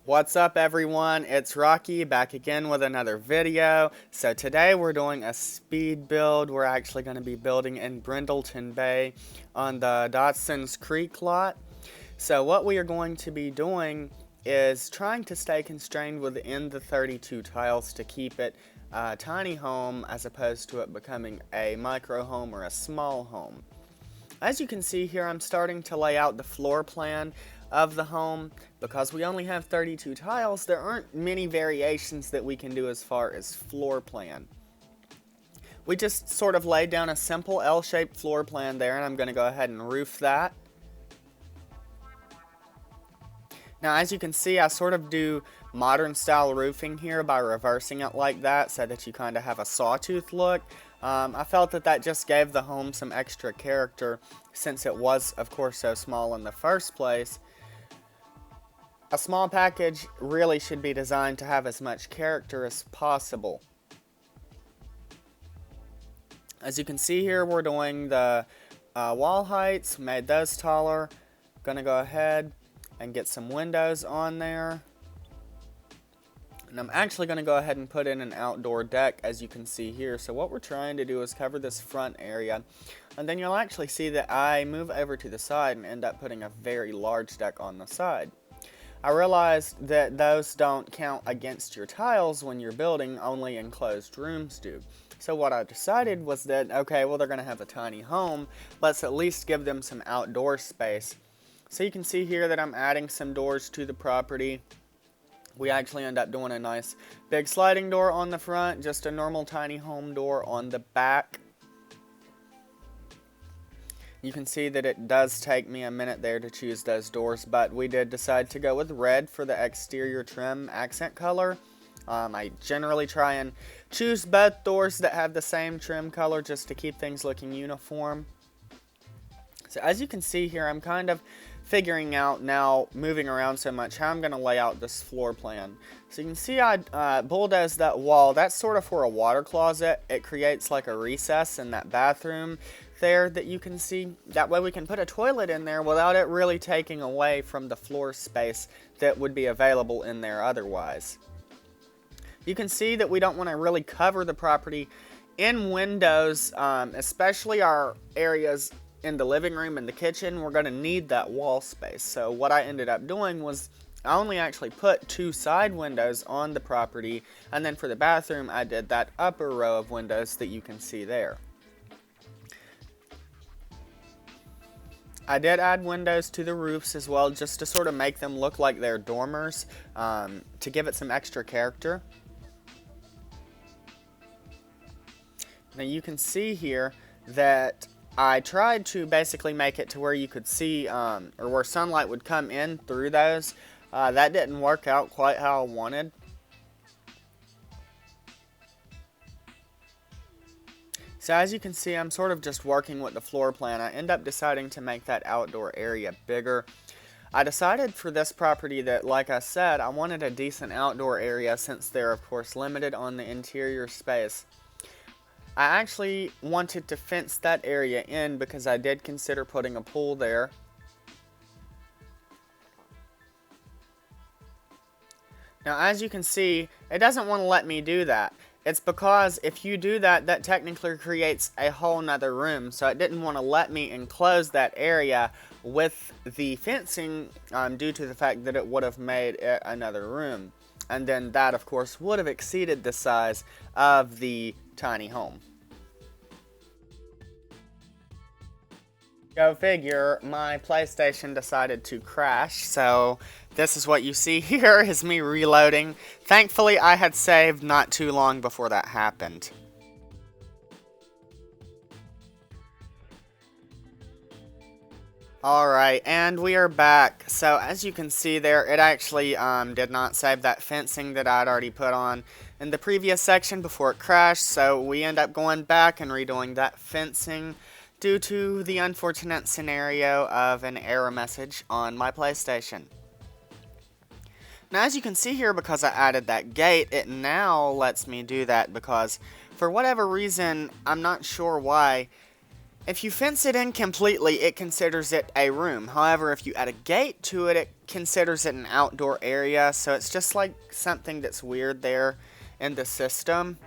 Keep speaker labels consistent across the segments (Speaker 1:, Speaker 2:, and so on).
Speaker 1: What's up everyone, it's Rocky back again with another video. So today we're doing a speed build. We're actually going to be building in Brindleton Bay on the Dodson's Creek lot. So what we are going to be doing is trying to stay constrained within the 32 tiles to keep it a tiny home as opposed to it becoming a micro home or a small home. As you can see here, I'm starting to lay out the floor plan of the home. Because we only have 32 tiles, there aren't many variations that we can do as far as floor plan. We just sort of laid down a simple L-shaped floor plan there, and I'm going to go ahead and roof that. Now, as you can see, I sort of do modern style roofing here by reversing it like that so that you kind of have a sawtooth look. I felt that just gave the home some extra character since it was, of course, so small in the first place. A small package really should be designed to have as much character as possible. As you can see here, we're doing the wall heights, made those taller. Gonna go ahead and get some windows on there. And I'm actually going to go ahead and put in an outdoor deck, as you can see here. So what we're trying to do is cover this front area. And then you'll actually see that I move over to the side and end up putting a very large deck on the side. I realized that those don't count against your tiles when you're building, only enclosed rooms do. So what I decided was that, okay, well, they're going to have a tiny home. Let's at least give them some outdoor space. So you can see here that I'm adding some doors to the property. We actually end up doing a nice big sliding door on the front, just a normal tiny home door on the back. You can see that it does take me a minute there to choose those doors, but we did decide to go with red for the exterior trim accent color. I generally try and choose both doors that have the same trim color just to keep things looking uniform. So as you can see here, I'm kind of figuring out now, moving around so much, how I'm going to lay out this floor plan. So you can see I bulldozed that wall. That's sort of for a water closet. It creates like a recess in that bathroom there that you can see. That way we can put a toilet in there without it really taking away from the floor space that would be available in there otherwise. You can see that we don't want to really cover the property in windows, especially our areas in the living room and the kitchen. We're going to need that wall space. So what I ended up doing was I only actually put 2 side windows on the property, and then for the bathroom I did that upper row of windows that you can see there. I did add windows to the roofs as well, just to sort of make them look like they're dormers, to give it some extra character. Now you can see here that I tried to basically make it to where you could see, or where sunlight would come in through those. That didn't work out quite how I wanted. So as you can see, I'm sort of just working with the floor plan. I end up deciding to make that outdoor area bigger. I decided for this property that, like I said, I wanted a decent outdoor area since they're of course limited on the interior space. I actually wanted to fence that area in because I did consider putting a pool there. Now as you can see, it doesn't want to let me do that. It's because if you do that, that technically creates a whole nother room. So it didn't want to let me enclose that area with the fencing due to the fact that it would have made it another room. And then that, of course, would have exceeded the size of the tiny home. Go figure, my PlayStation decided to crash, so this is what you see here is me reloading. Thankfully, I had saved not too long before that happened. Alright, and we are back. So as you can see there, it actually did not save that fencing that I'd already put on in the previous section before it crashed, so we end up going back and redoing that fencing due to the unfortunate scenario of an error message on my PlayStation. Now as you can see here, because I added that gate, it now lets me do that because for whatever reason, I'm not sure why, If you fence it in completely, it considers it a room. However, if you add a gate to it, it considers it an outdoor area. So it's just like something that's weird there in the system.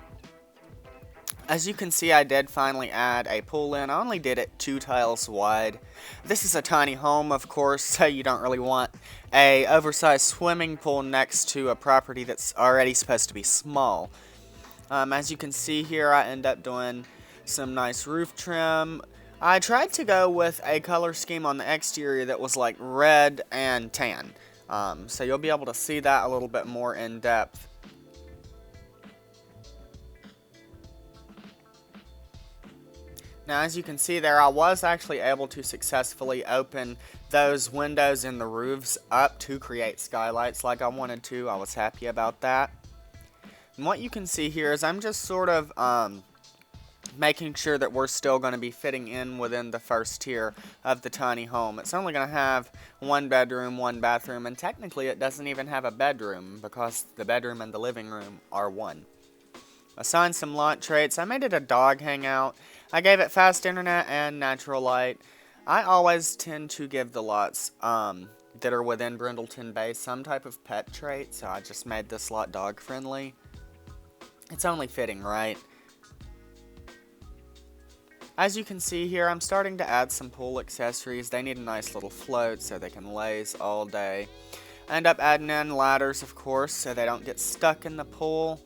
Speaker 1: As you can see, I did finally add a pool in. I only did it 2 tiles wide. This is a tiny home, of course, so you don't really want a oversized swimming pool next to a property that's already supposed to be small. As you can see here, I end up doing some nice roof trim. I tried to go with a color scheme on the exterior that was like red and tan. So you'll be able to see that a little bit more in depth. Now, as you can see there, I was actually able to successfully open those windows in the roofs up to create skylights like I wanted to. I was happy about that. And what you can see here is I'm just sort of making sure that we're still going to be fitting in within the first tier of the tiny home. It's only going to have 1 bedroom, 1 bathroom, and technically it doesn't even have a bedroom because the bedroom and the living room are one. Assigned some lot traits. I made it a dog hangout. I gave it fast internet and natural light. I always tend to give the lots that are within Brindleton Bay some type of pet trait, so I just made this lot dog friendly. It's only fitting, right? As you can see here, I'm starting to add some pool accessories. They need a nice little float so they can laze all day. I end up adding in ladders, of course, so they don't get stuck in the pool.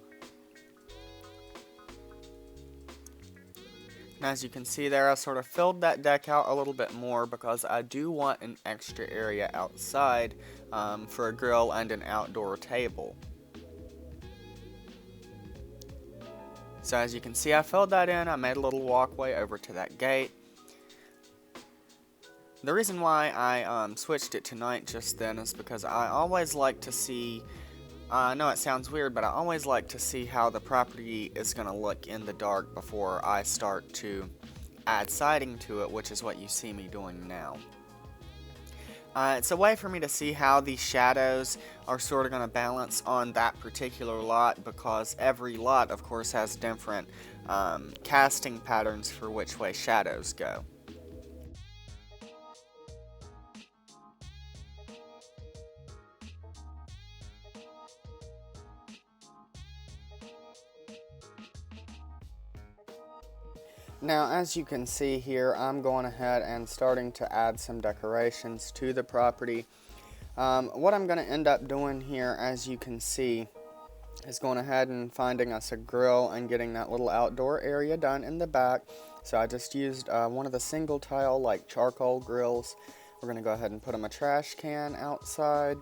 Speaker 1: And as you can see there, I sort of filled that deck out a little bit more because I do want an extra area outside for a grill and an outdoor table. So as you can see, I filled that in. I made a little walkway over to that gate. The reason why I switched it to night just then is because I always like to see, I know it sounds weird, but I always like to see how the property is going to look in the dark before I start to add siding to it, which is what you see me doing now. It's a way for me to see how the shadows are sort of going to balance on that particular lot, because every lot, of course, has different casting patterns for which way shadows go. Now, as you can see here, I'm going ahead and starting to add some decorations to the property. What I'm going to end up doing here, as you can see, is going ahead and finding us a grill and getting that little outdoor area done in the back. So I just used one of the single tile like charcoal grills. We're going to go ahead and put them a trash can outside.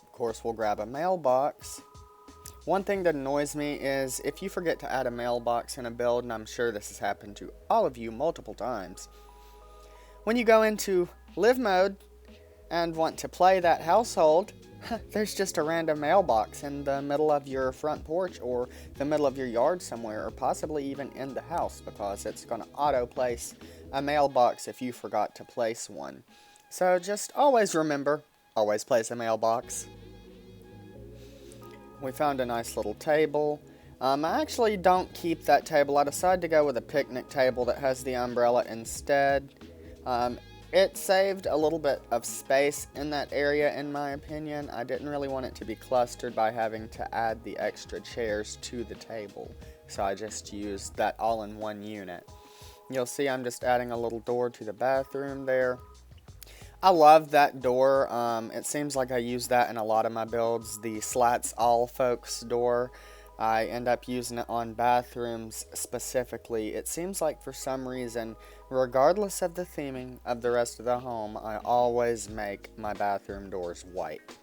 Speaker 1: Of course, we'll grab a mailbox. One thing that annoys me is if you forget to add a mailbox in a build, and I'm sure this has happened to all of you multiple times, when you go into live mode and want to play that household, there's just a random mailbox in the middle of your front porch or the middle of your yard somewhere, or possibly even in the house, because it's going to auto place a mailbox if you forgot to place one. So just always remember, always place a mailbox. We found a nice little table. I actually don't keep that table. I decided to go with a picnic table that has the umbrella instead. It saved a little bit of space in that area, in my opinion. I didn't really want it to be clustered by having to add the extra chairs to the table, so I just used that all in one unit. You'll see I'm just adding a little door to the bathroom there. I love that door. It seems like I use that in a lot of my builds. The slats all folks door. I end up using it on bathrooms specifically. It seems like for some reason, regardless of the theming of the rest of the home, I always make my bathroom doors white.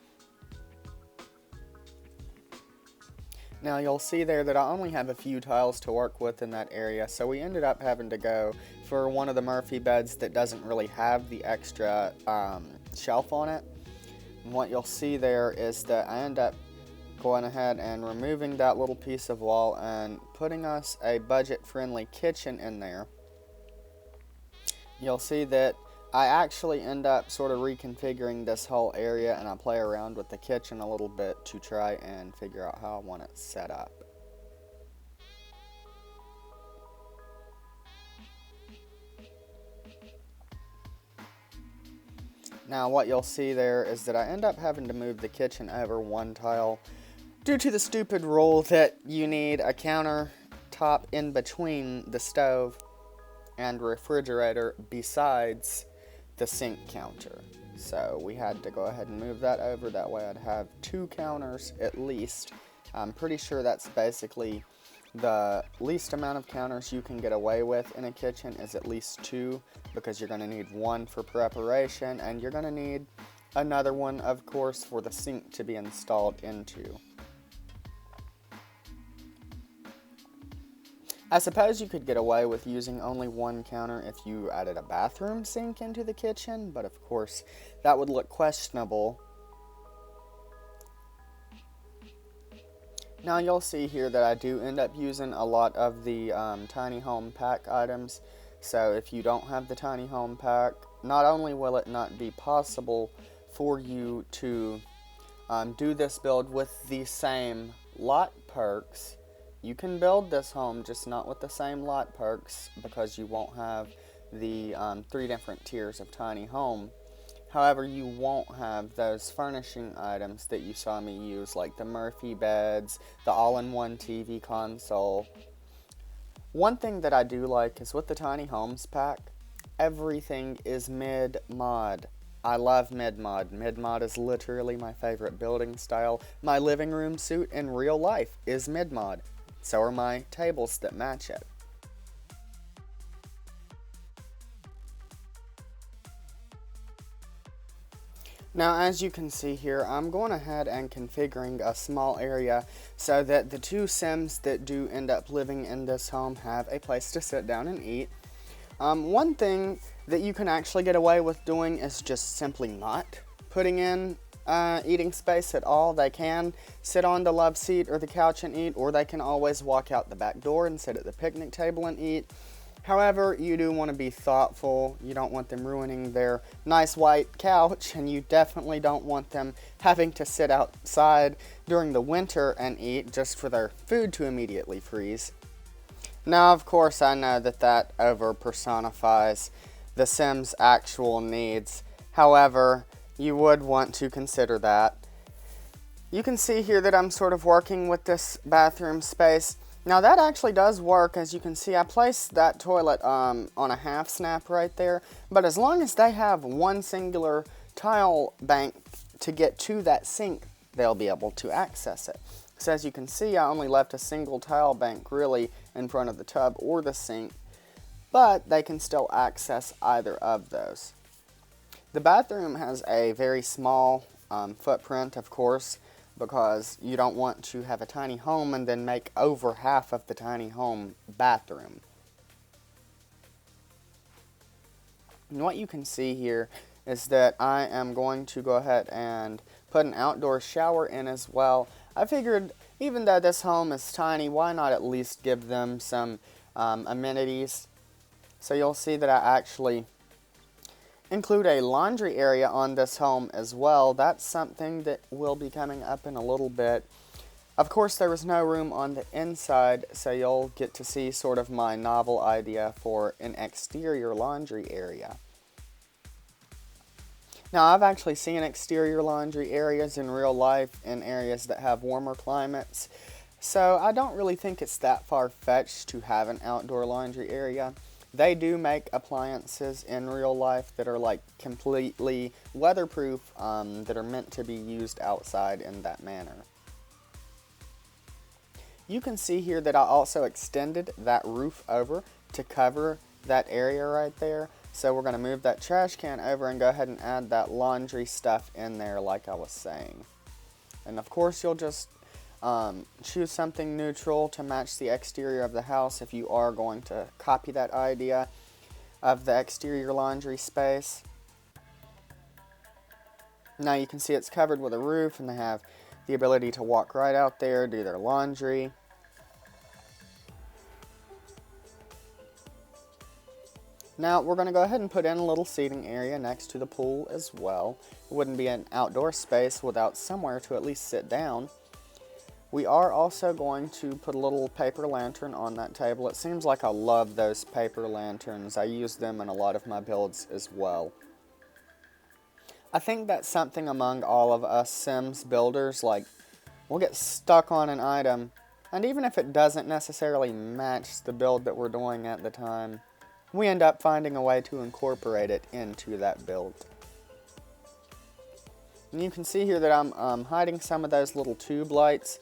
Speaker 1: Now you'll see there that I only have a few tiles to work with in that area, so we ended up having to go for one of the Murphy beds that doesn't really have the extra shelf on it. And what you'll see there is that I end up going ahead and removing that little piece of wall and putting us a budget-friendly kitchen in there. You'll see that I actually end up sort of reconfiguring this whole area, and I play around with the kitchen a little bit to try and figure out how I want it set up. Now what you'll see there is that I end up having to move the kitchen over one tile due to the stupid rule that you need a countertop in between the stove and refrigerator besides the sink counter. So we had to go ahead and move that over. That way I'd have 2 counters at least. I'm pretty sure that's basically the least amount of counters you can get away with in a kitchen is at least 2, because you're going to need 1 for preparation and you're going to need another one, of course, for the sink to be installed into. I suppose you could get away with using only 1 counter if you added a bathroom sink into the kitchen, but of course that would look questionable. Now you'll see here that I do end up using a lot of the tiny home pack items. So if you don't have the tiny home pack, not only will it not be possible for you to do this build with the same lot perks. You can build this home, just not with the same lot perks, because you won't have the 3 different tiers of tiny home. However, you won't have those furnishing items that you saw me use, like the Murphy beds, the all-in-one TV console. One thing that I do like is with the tiny homes pack, everything is mid-mod. I love mid-mod. Mid-mod is literally my favorite building style. My living room suit in real life is mid-mod. So are my tables that match it. Now, as you can see here, I'm going ahead and configuring a small area so that the 2 Sims that do end up living in this home have a place to sit down and eat. One thing that you can actually get away with doing is just simply not putting in eating space at all. They can sit on the love seat or the couch and eat, or they can always walk out the back door and sit at the picnic table and eat. However, you do want to be thoughtful. You don't want them ruining their nice white couch, and you definitely don't want them having to sit outside during the winter and eat just for their food to immediately freeze. Now, of course, I know that over personifies the Sims' actual needs. However, you would want to consider that. You can see here that I'm sort of working with this bathroom space. Now that actually does work. As you can see, I placed that toilet on a half snap right there. But as long as they have one singular tile bank to get to that sink, they'll be able to access it. So as you can see, I only left a single tile bank really in front of the tub or the sink, but they can still access either of those. The bathroom has a very small footprint, of course, because you don't want to have a tiny home and then make over half of the tiny home bathroom. And what you can see here is that I am going to go ahead and put an outdoor shower in as well. I figured even though this home is tiny, why not at least give them some amenities? So you'll see that I actually include a laundry area on this home as well. That's something that will be coming up in a little bit. Of course, there was no room on the inside, so you'll get to see sort of my novel idea for an exterior laundry area. Now, I've actually seen exterior laundry areas in real life in areas that have warmer climates, so I don't really think it's that far-fetched to have an outdoor laundry area. They do make appliances in real life that are like completely weatherproof, that are meant to be used outside in that manner. You can see here that I also extended that roof over to cover that area right there. So we're going to move that trash can over and go ahead and add that laundry stuff in there like I was saying. And of course you'll just choose something neutral to match the exterior of the house if you are going to copy that idea of the exterior laundry space. Now you can see it's covered with a roof and they have the ability to walk right out there, do their laundry. Now we're going to go ahead and put in a little seating area next to the pool as well. It wouldn't be an outdoor space without somewhere to at least sit down. We are also going to put a little paper lantern on that table. It seems like I love those paper lanterns. I use them in a lot of my builds as well. I think that's something among all of us Sims builders, like, we'll get stuck on an item, and even if it doesn't necessarily match the build that we're doing at the time, we end up finding a way to incorporate it into that build. And you can see here that I'm hiding some of those little tube lights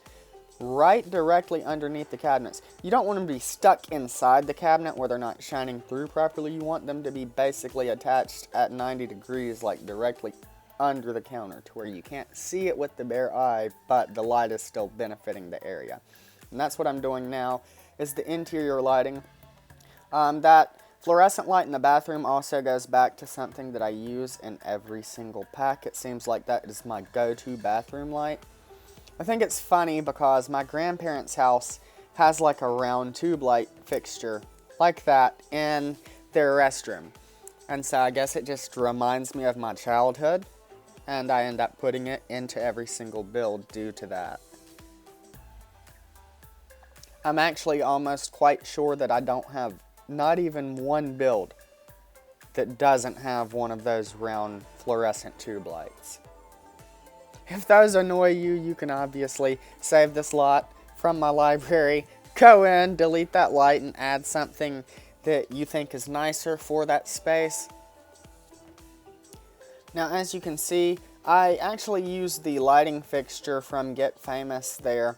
Speaker 1: right directly underneath the cabinets. You don't want them to be stuck inside the cabinet where they're not shining through properly. You want them to be basically attached at 90 degrees, like directly under the counter, to where you can't see it with the bare eye, but the light is still benefiting the area. And that's what I'm doing now, is the interior lighting. That fluorescent light in the bathroom also goes back to something that I use in every single pack. It seems like that is my go-to bathroom light. I think it's funny because my grandparents' house has like a round tube light fixture like that in their restroom. And so I guess it just reminds me of my childhood, and I end up putting it into every single build due to that. I'm actually almost quite sure that I don't have not even one build that doesn't have one of those round fluorescent tube lights. If those annoy you, you can obviously save this lot from my library, go in, delete that light, and add something that you think is nicer for that space. Now, as you can see, I actually used the lighting fixture from Get Famous there.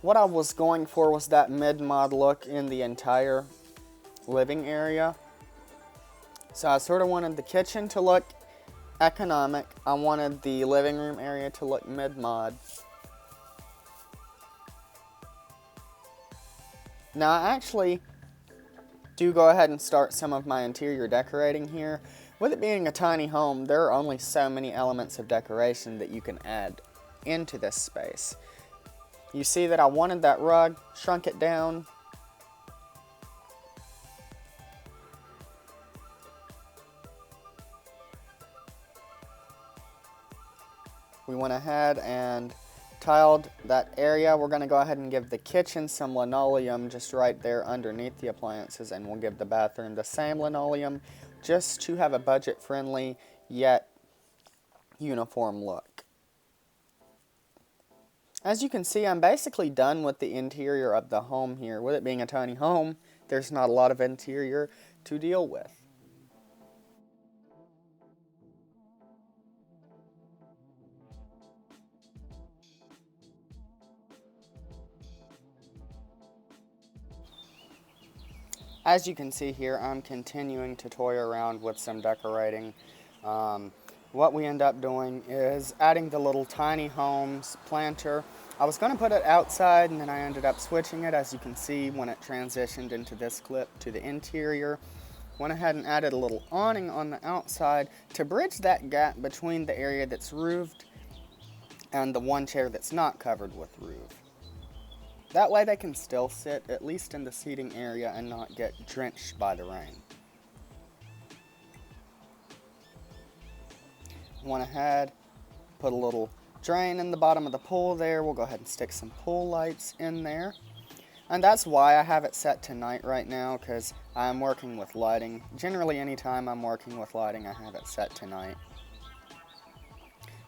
Speaker 1: What I was going for was that mid-mod look in the entire living area. So I sort of wanted the kitchen to look economic. I wanted the living room area to look mid-mod. Now I actually do go ahead and start some of my interior decorating here. With it being a tiny home, there are only so many elements of decoration that you can add into this space. You see that I wanted that rug, shrunk it down. We went ahead and tiled that area. We're going to go ahead and give the kitchen some linoleum just right there underneath the appliances, and we'll give the bathroom the same linoleum just to have a budget-friendly yet uniform look. As you can see, I'm basically done with the interior of the home here. With it being a tiny home, there's not a lot of interior to deal with. As you can see here, I'm continuing to toy around with some decorating. What we end up doing is adding the little tiny homes planter. I was going to put it outside, and then I ended up switching it, as you can see when it transitioned into this clip, to the interior. Went ahead and added a little awning on the outside to bridge that gap between the area that's roofed and the one chair that's not covered with roof. That way they can still sit, at least in the seating area, and not get drenched by the rain. Went ahead, put a little drain in the bottom of the pool there. We'll go ahead and stick some pool lights in there. And that's why I have it set to night right now, because I'm working with lighting. Generally, anytime I'm working with lighting, I have it set to night.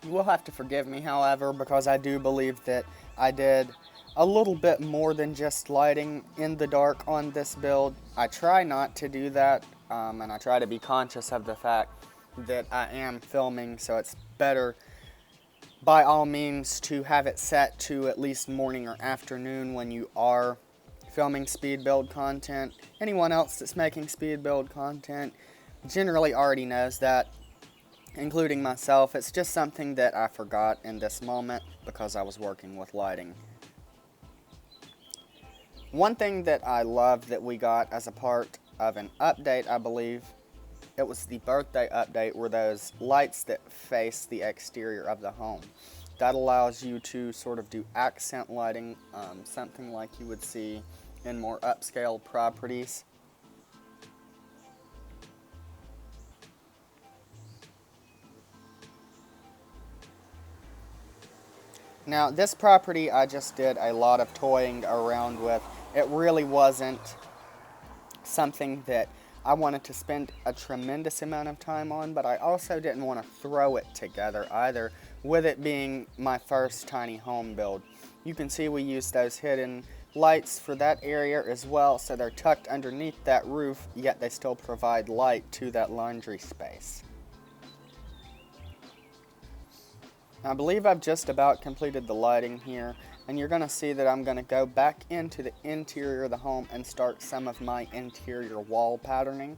Speaker 1: You will have to forgive me, however, because I do believe that I did a little bit more than just lighting in the dark on this build. I try not to do that, and I try to be conscious of the fact that I am filming, so it's better by all means to have it set to at least morning or afternoon when you are filming speed build content. Anyone else that's making speed build content generally already knows that, including myself. It's just something that I forgot in this moment because I was working with lighting. One thing that I love that we got as a part of an update, I believe, it was the birthday update, were those lights that face the exterior of the home. That allows you to sort of do accent lighting, something like you would see in more upscale properties. Now, this property I just did a lot of toying around with. It really wasn't something that I wanted to spend a tremendous amount of time on, but I also didn't want to throw it together either, with it being my first tiny home build. You can see we used those hidden lights for that area as well, so they're tucked underneath that roof, yet they still provide light to that laundry space. I believe I've just about completed the lighting here, and you're going to see that I'm going to go back into the interior of the home and start some of my interior wall patterning.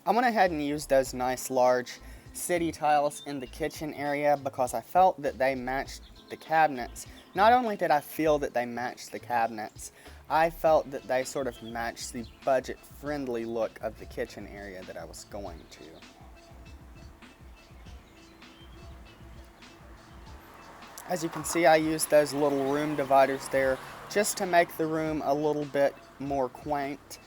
Speaker 1: I went ahead and used those nice large city tiles in the kitchen area because I felt that they matched the cabinets. Not only did I feel that they matched the cabinets, I felt that they sort of matched the budget-friendly look of the kitchen area that I was going to. As you can see, I used those little room dividers there just to make the room a little bit more quaint.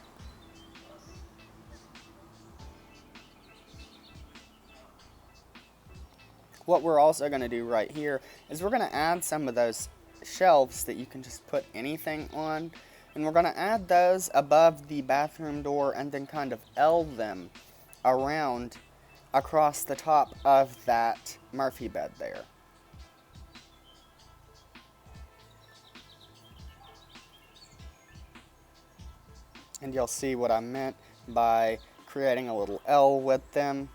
Speaker 1: What we're also going to do right here is we're going to add some of those shelves that you can just put anything on, and we're going to add those above the bathroom door and then kind of L them around across the top of that Murphy bed there. And you'll see what I meant by creating a little L with them.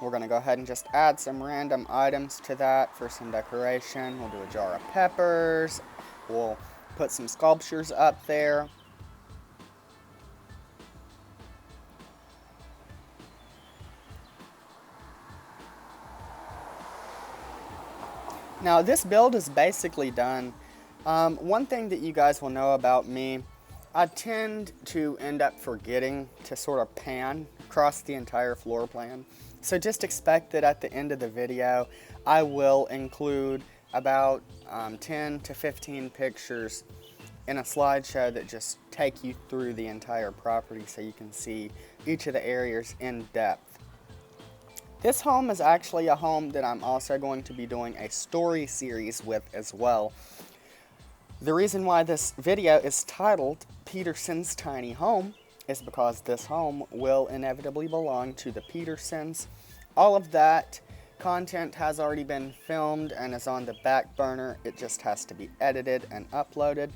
Speaker 1: We're going to go ahead and just add some random items to that for some decoration. We'll do a jar of peppers. We'll put some sculptures up there. Now this build is basically done. One thing that you guys will know about me, I tend to end up forgetting to sort of pan across the entire floor plan. So just expect that at the end of the video, I will include about 10 to 15 pictures in a slideshow that just take you through the entire property so you can see each of the areas in depth. This home is actually a home that I'm also going to be doing a story series with as well. The reason why this video is titled Petersen's Tiny Home is because this home will inevitably belong to the Petersens. All of that content has already been filmed and is on the back burner. It just has to be edited and uploaded.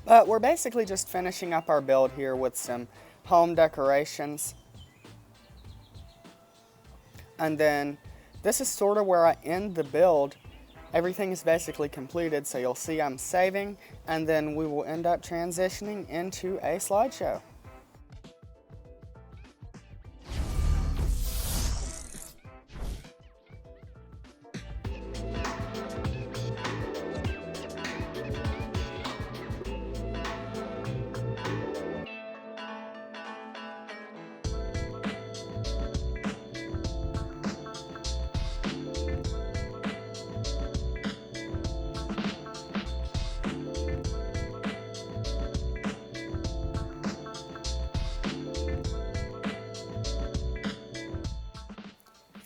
Speaker 1: But we're basically just finishing up our build here with some home decorations. And then this is sort of where I end the build. Everything is basically completed, so you'll see I'm saving, and then we will end up transitioning into a slideshow.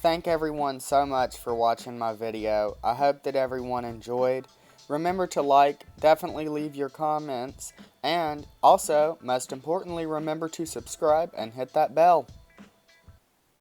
Speaker 1: Thank everyone so much for watching my video. I hope that everyone enjoyed. Remember to like, definitely leave your comments, and also, most importantly, remember to subscribe and hit that bell.